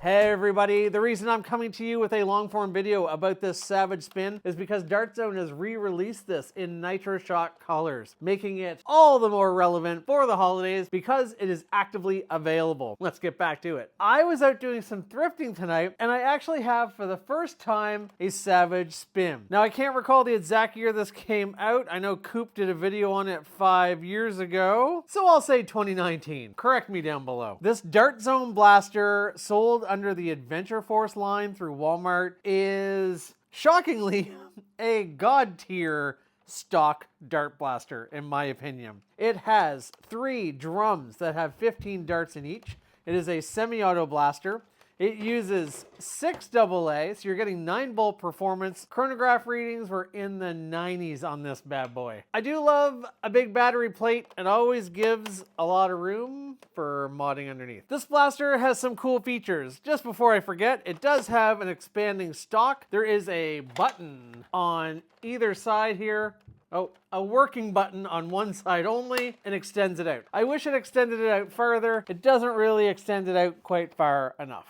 Hey everybody, the reason I'm coming to you with a long form video about this Savage Spin is because Dart Zone has re-released this in Nitro Shock colors, making it all the more relevant for the holidays because it is actively available. Let's get back to it. I was out doing some thrifting tonight and I actually have for the first time a Savage Spin. Now I can't recall the exact year this came out. I know Coop did a video on it 5 years ago, so I'll say 2019. Correct me down below. This Dart Zone blaster sold under the Adventure Force line through Walmart is shockingly a god tier stock dart blaster in my opinion. It has 3 drums that have 15 darts in each. It is a semi-auto blaster. It uses 6 AA, so you're getting 9 volt performance. Chronograph readings were in the 90s on this bad boy. I do love a big battery plate. It always gives a lot of room for modding underneath. This blaster has some cool features. Just before I forget, it does have an expanding stock. There is a button on either side here. Oh, a working button on one side only and extends it out. I wish it extended it out further. It doesn't really extend it out quite far enough.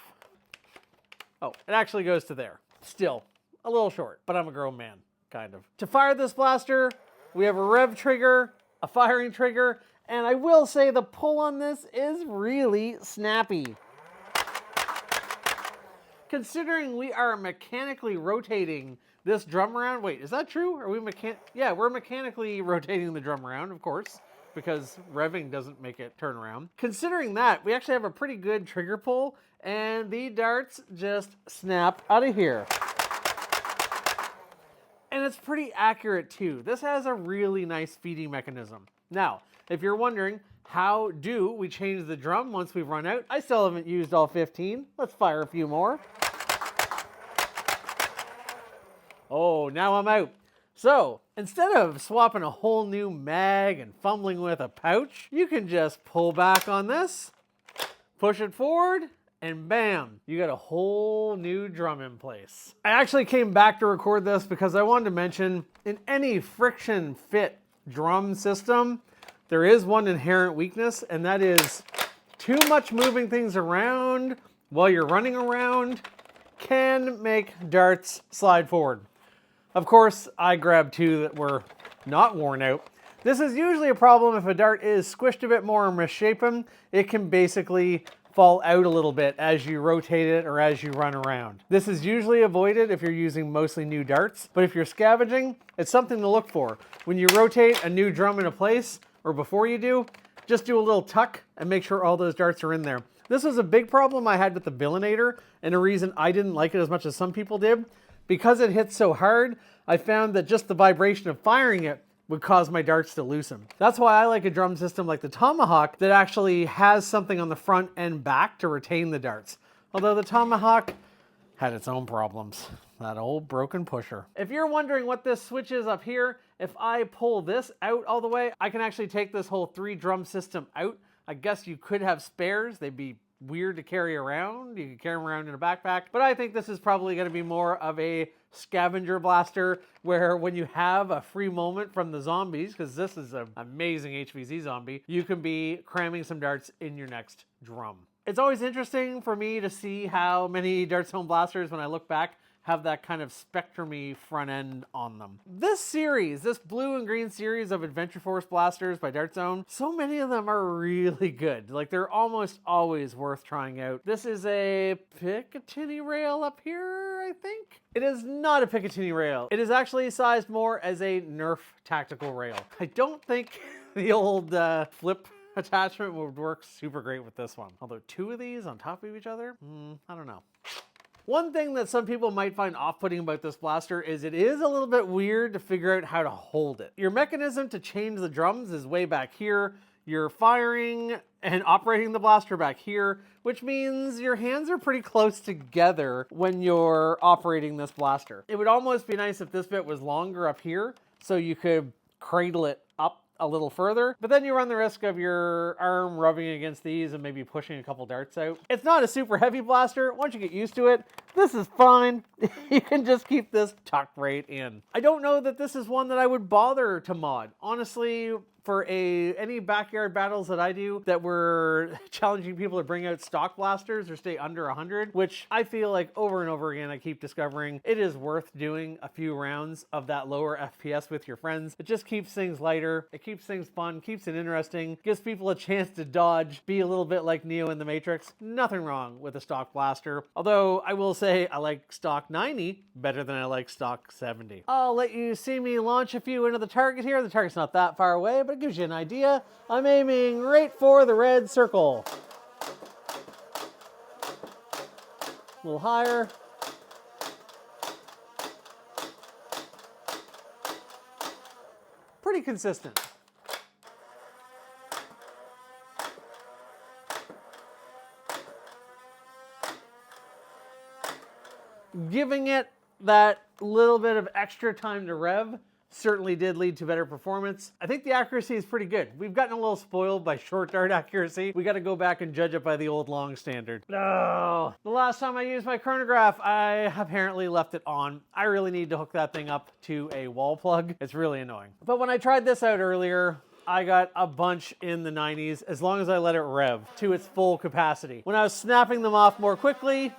Oh, it actually goes to there. Still, a little short, but I'm a grown man, kind of. To fire this blaster, we have a rev trigger, a firing trigger, and I will say the pull on this is really snappy. Considering we are mechanically rotating this drum around, wait, is that true? Are we yeah, we're mechanically rotating the drum around, of course, because revving doesn't make it turn around. Considering that, we actually have a pretty good trigger pull, and the darts just snap out of here. And it's pretty accurate too. This has a really nice feeding mechanism. Now, if you're wondering, how do we change the drum once we've run out? I still haven't used all 15. Let's fire a few more. Oh, now I'm out. So, instead of swapping a whole new mag and fumbling with a pouch, you can just pull back on this, push it forward, and bam, you got a whole new drum in place. I actually came back to record this because I wanted to mention, in any friction fit drum system, there is one inherent weakness, and that is too much moving things around while you're running around can make darts slide forward. Of course, I grabbed 2 that were not worn out. This is usually a problem if a dart is squished a bit more or misshapen. It can basically fall out a little bit as you rotate it or as you run around. This is usually avoided if you're using mostly new darts, but if you're scavenging, it's something to look for. When you rotate a new drum into place, or before you do, just do a little tuck and make sure all those darts are in there. This was a big problem I had with the Billinator, and a reason I didn't like it as much as some people did. Because it hits so hard, I found that just the vibration of firing it would cause my darts to loosen. That's why I like a drum system like the Tomahawk that actually has something on the front and back to retain the darts. Although the Tomahawk had its own problems. That old broken pusher. If you're wondering what this switch is up here, if I pull this out all the way, I can actually take this whole 3 drum system out. I guess you could have spares. They'd be weird to carry around. You can carry them around in a backpack, but I think this is probably going to be more of a scavenger blaster where when you have a free moment from the zombies, because this is an amazing HVZ zombie, you can be cramming some darts in your next drum. It's always interesting for me to see how many Dart Zone blasters, when I look back, have that kind of spectrum-y front end on them. This series, this blue and green series of Adventure Force blasters by Dart Zone, so many of them are really good. Like, they're almost always worth trying out. This is a Picatinny rail up here, I think? It is not a Picatinny rail. It is actually sized more as a Nerf tactical rail. I don't think the old flip attachment would work super great with this one. Although 2 of these on top of each other, I don't know. One thing that some people might find off-putting about this blaster is it is a little bit weird to figure out how to hold it. Your mechanism to change the drums is way back here. You're firing and operating the blaster back here, which means your hands are pretty close together when you're operating this blaster. It would almost be nice if this bit was longer up here so you could cradle it up a little further, but then you run the risk of your arm rubbing against these and maybe pushing a couple darts out. It's not a super heavy blaster. Once you get used to it, this is fine. You can just keep this tucked right in. I don't know that this is one that I would bother to mod. Honestly, for any backyard battles that I do that were challenging people to bring out stock blasters or stay under 100, which I feel like over and over again I keep discovering it is worth doing a few rounds of that lower FPS with your friends. It just keeps things lighter, it keeps things fun, keeps it interesting, gives people a chance to dodge, be a little bit like Neo in the Matrix. Nothing wrong with a stock blaster, although I will say I like stock 90 better than I like stock 70. I'll let you see me launch a few into the target here. The target's not that far away, but it gives you an idea. I'm aiming right for the red circle. A little higher. Pretty consistent. Giving it that little bit of extra time to rev certainly did lead to better performance. I think the accuracy is pretty good. We've gotten a little spoiled by short dart accuracy. We got to go back and judge it by the old long standard. No. The last time I used my chronograph, I apparently left it on. I really need to hook that thing up to a wall plug. It's really annoying. But when I tried this out earlier, I got a bunch in the 90s as long as I let it rev to its full capacity. When I was snapping them off more quickly,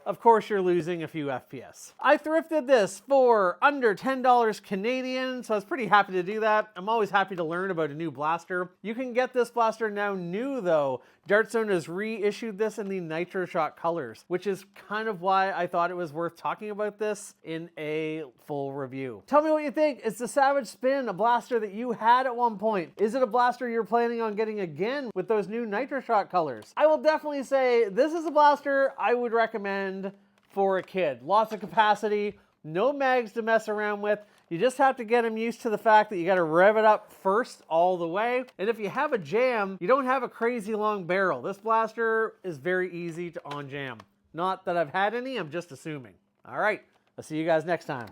of course you're losing a few FPS. I thrifted this for under $10 Canadian, so I was pretty happy to do that. I'm always happy to learn about a new blaster. You can get this blaster now new though. Dartzone has reissued this in the Nitro Shot colors, which is kind of why I thought it was worth talking about this in a full review. Tell me what you think. Is the Savage Spin a blaster that you had at one point? Is it a blaster you're planning on getting again with those new Nitro Shot colors? I will definitely say this is a blaster I would recommend for a kid. Lots of capacity, no mags to mess around with. You just have to get them used to the fact that you got to rev it up first all the way. And if you have a jam, you don't have a crazy long barrel. This blaster is very easy to on jam. Not that I've had any, I'm just assuming. All right, I'll see you guys next time.